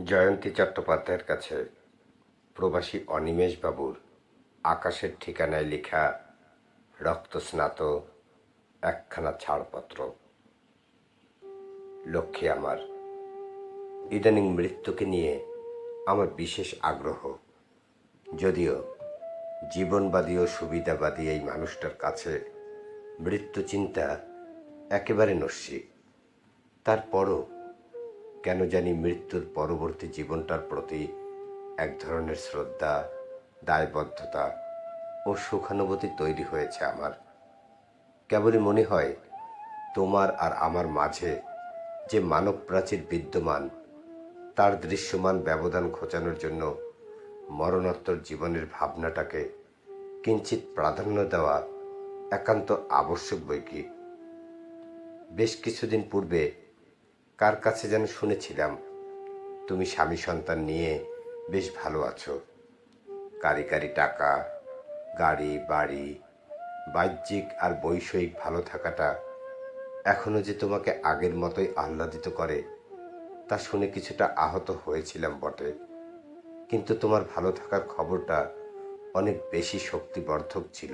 জয়ন্তী চট্টোপাধ্যায়ের কাছে প্রবাসী অনিমেষবাবুর আকাশের ঠিকানায় লেখা রক্তস্নাত একখানা ছাড়পত্র। লক্ষ্মী আমার, ইদানিং মৃত্যুকে নিয়ে আমার বিশেষ আগ্রহ। যদিও জীবনবাদী ও সুবিধাবাদী এই মানুষটার কাছে মৃত্যু চিন্তা একেবারে নস্যি। তারপরও কেন জানি মৃত্যুর পরবর্তী জীবনটার প্রতি এক ধরনের শ্রদ্ধা, দায়বদ্ধতা ও সুখানুভূতি তৈরি হয়েছে আমার। কেবলই মনে হয় তোমার আর আমার মাঝে যে মানব প্রাচীর বিদ্যমান, তার দৃশ্যমান ব্যবধান ঘোচানোর জন্য মরণোত্তর জীবনের ভাবনাটাকে কিঞ্চিত প্রাধান্য দেওয়া একান্ত আবশ্যক বই কি। বেশ কিছুদিন পূর্বে কার কাছে যেন শুনেছিলাম তুমি স্বামী সন্তান নিয়ে বেশ ভালো আছো। কারি কারি টাকা, গাড়ি বাড়ি, বাহ্যিক আর বৈষয়িক ভালো থাকাটা এখনো যে তোমাকে আগের মতোই আহ্লাদিত করে তা শুনে কিছুটা আহত হয়েছিলাম বটে, কিন্তু তোমার ভালো থাকার খবরটা অনেক বেশি শক্তিবর্ধক ছিল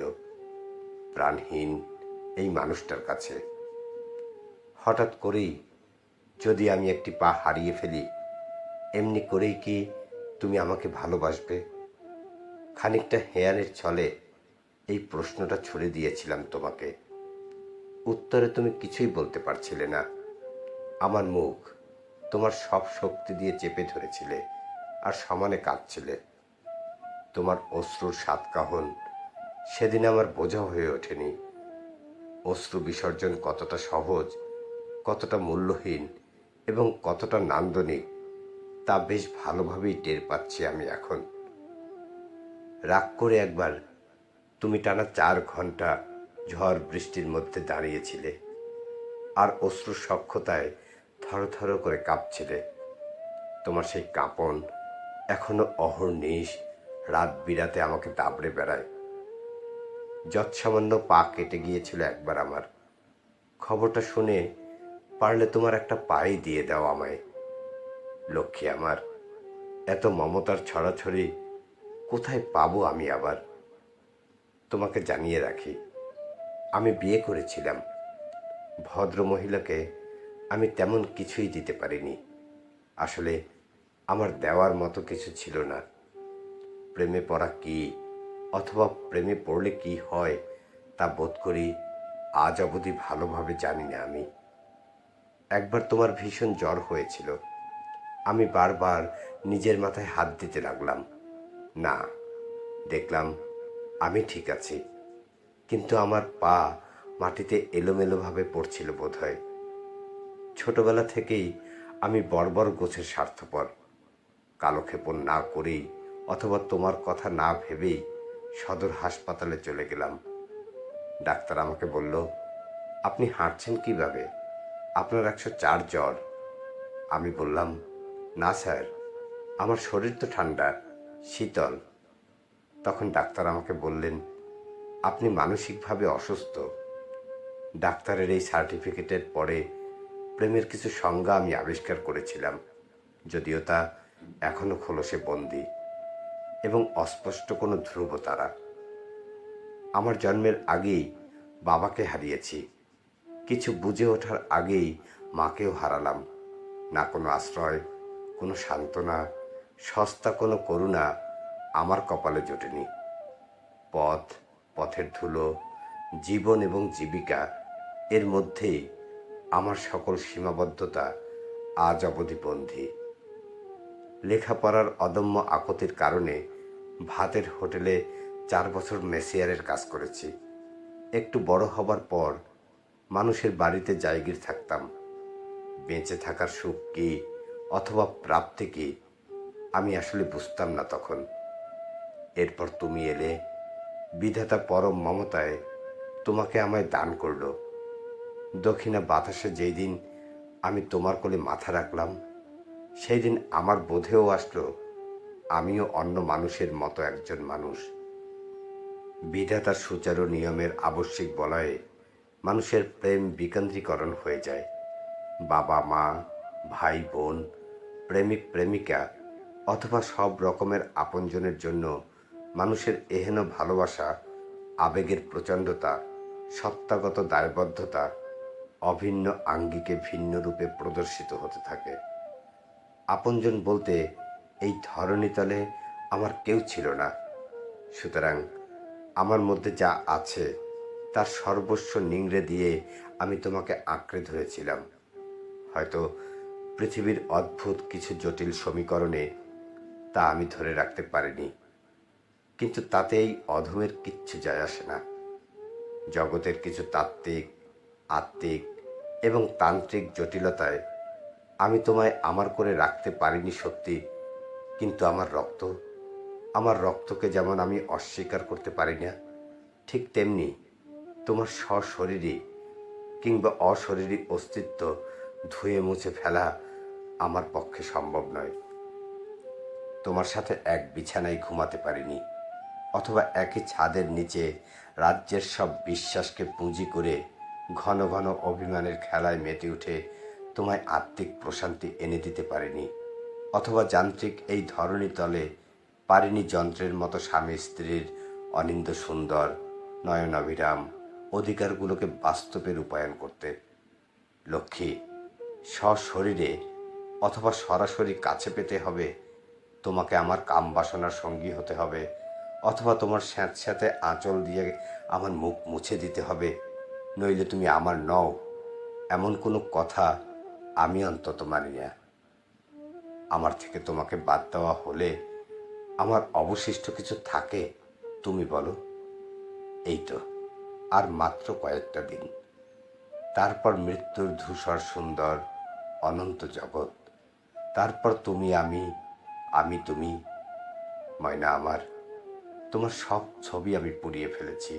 প্রাণহীন এই মানুষটার কাছে। হঠাৎ করেই যদি আমি একটি পা হারিয়ে ফেলি, এমনি করেই কি তুমি আমাকে ভালোবাসবে? খানিকটা হেয়ানের ছলে এই প্রশ্নটা ছুড়ে দিয়েছিলাম তোমাকে। উত্তরে তুমি কিছুই বলতে পারছিলে না। আমার মুখ তোমার সব শক্তি দিয়ে চেপে ধরেছিলে আর সমানে কাঁদছিলে। তোমার অশ্রুর সাতকাহন সেদিন আমার বোঝা হয়ে ওঠেনি। অশ্রু বিসর্জন কতটা সহজ, কতটা মূল্যহীন এবং কতটা নান্দনিক তা বেশ ভালোভাবেই টের পাচ্ছি আমি এখন। রাগ করে একবার তুমি টানা 4 ঘন্টা ঝড় বৃষ্টির মধ্যে দাঁড়িয়েছিলে আর অশ্রুর সক্ষতায় থরথর করে কাঁপছিলে। তোমার সেই কাঁপন এখনো অহর্নিশ রাত বিরাতে আমাকে দাবড়ে বেড়ায়। যৎসামান্য পা কেটে গিয়েছিল একবার আমার। খবরটা শুনে পারলে তোমার একটা পাই দিয়ে দাও আমায়। লক্ষ্মী আমার, এত মমতার ছড়াছড়ি কোথায় পাবো আমি আবার? তোমাকে জানিয়ে রাখি, আমি বিয়ে করেছিলাম। ভদ্র মহিলাকে আমি তেমন কিছুই দিতে পারিনি। আসলে আমার দেওয়ার মতো কিছু ছিল না। প্রেমে পড়া কি অথবা প্রেমে পড়লে কি হয় তা বোধ করি আজ অবধি ভালোভাবে জানি না আমি। একবার তোমার ভীষণ জ্বর হয়েছিল। আমি বারবার নিজের মাথায় হাত দিতে লাগলাম। না, দেখলাম আমি ঠিক আছি, কিন্তু আমার পা মাটিতে এলোমেলোভাবে পড়ছিল বোধহয়। ছোটবেলা থেকেই আমি বর্বর গোছের স্বার্থপর। কালক্ষেপণ না করেই অথবা তোমার কথা না ভেবেই সদর হাসপাতালে চলে গেলাম। ডাক্তার আমাকে বলল, আপনি হাঁটছেন কিভাবে? আপনার 104 জ্বর। আমি বললাম, না স্যার, আমার শরীর তো ঠান্ডা, শীতল। তখন ডাক্তার আমাকে বললেন, আপনি মানসিকভাবে অসুস্থ। ডাক্তারের এই সার্টিফিকেটের পরে প্রেমের কিছু সংজ্ঞা আমি আবিষ্কার করেছিলাম, যদিও তা এখনো খোলসে বন্দী এবং অস্পষ্ট কোনো ধ্রুবতারা। আমার জন্মের আগেই বাবাকে হারিয়েছি। কিছু বুঝে ওঠার আগেই মাকেও হারালাম। না কোনো আশ্রয়, কোনো সান্ত্বনা, সস্তা কোনো করুণা আমার কপালে জোটেনি। পথ, পথের ধুলো, জীবন এবং জীবিকা, এর মধ্যেই আমার সকল সীমাবদ্ধতা আজ অবধি বন্দী। লেখাপড়ার অদম্য আকতির কারণে ভাতের হোটেলে 4 বছর মেসিয়ারের কাজ করেছি। একটু বড় হবার পর মানুষের বাড়িতে জায়গির থাকতাম। বেঁচে থাকার সুখ কি অথবা প্রাপ্তি কি আমি আসলে বুঝতাম না তখন। এরপর তুমি এলে, বিধাতা পরম মমতায় তোমাকে আমায় দান করল। দক্ষিণা বাতাসে যেই দিন আমি তোমার কোলে মাথা রাখলাম, সেই দিন আমার বোধেও আসলো আমিও অন্য মানুষের মতো একজন মানুষ। বিধাতার সুচারু নিয়মের আবশ্যিক বলয়ে মানুষের প্রেম বিকেন্দ্রীকরণ হয়ে যায়। বাবা মা, ভাই বোন, প্রেমিক প্রেমিকা অথবা সব রকমের আপনজনের জন্য মানুষের এহেন ভালোবাসা, আবেগের প্রচণ্ডতা, সত্তাগত দায়বদ্ধতা অভিন্ন আঙ্গিকে ভিন্ন রূপে প্রদর্শিত হতে থাকে। আপনজন বলতে এই ধরণীতলে আমার কেউ ছিল না। সুতরাং আমার মধ্যে যা আছে তার সর্বস্ব নিংড়ে দিয়ে আমি তোমাকে আঁকড়ে ধরেছিলাম। হয়তো পৃথিবীর অদ্ভুত কিছু জটিল সমীকরণে তা আমি ধরে রাখতে পারিনি, কিন্তু তাতে এই অধমের কিচ্ছু যায় আসে না। জগতের কিছু তাত্ত্বিক, আত্মিক এবং তান্ত্রিক জটিলতায় আমি তোমায় আমার করে রাখতে পারিনি সত্যি, কিন্তু আমার রক্তকে যেমন আমি অস্বীকার করতে পারি না, ঠিক তেমনি তোমার সশরীরী কিংবা অশরীরী অস্তিত্ব ধুয়ে মুছে ফেলা আমার পক্ষে সম্ভব নয়। তোমার সাথে এক বিছানায় ঘুমাতে পারিনি, অথবা একই ছাদের নিচে রাজ্যের সব বিশ্বাসকে পুঁজি করে ঘন ঘন অভিমানের খেলায় মেতে উঠে তোমায় আত্মিক প্রশান্তি এনে দিতে পারিনি, অথবা যান্ত্রিক এই ধরনী তলে পারিনি যন্ত্রের মতো স্বামী স্ত্রীর অনিন্দ্য সুন্দর নয়নাভিরাম অধিকারগুলোকে বাস্তবে রূপায়ণ করতে। লক্ষ্মী, সশরীরে অথবা সরাসরি কাছে পেতে হবে, তোমাকে আমার কাম বাসনার সঙ্গী হতে হবে, অথবা তোমার স্যাঁতস্যাঁতে আঁচল দিয়ে আমার মুখ মুছে দিতে হবে, নইলে তুমি আমার নও, এমন কোনো কথা আমি অন্তত মানি না। আমার থেকে তোমাকে বাদ দেওয়া হলে আমার অবশিষ্ট কিছু থাকে তুমি বলো? এই তো আর মাত্র কয়েকটা দিন, তারপর মৃত্যুর ধূসর সুন্দর অনন্ত জগৎ, তারপর তুমি আমি, আমি তুমি। ময়না আমার, তোমার সব ছবি আমি পুড়িয়ে ফেলেছি,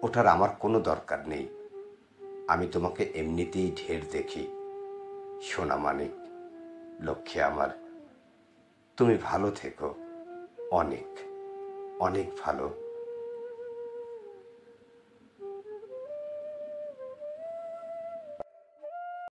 ওটার আমার কোনো দরকার নেই। আমি তোমাকে এমনিতেই ঢের দেখি। সোনা মানিক, লক্ষ্মী আমার, তুমি ভালো থেকো, অনেক অনেক ভালো।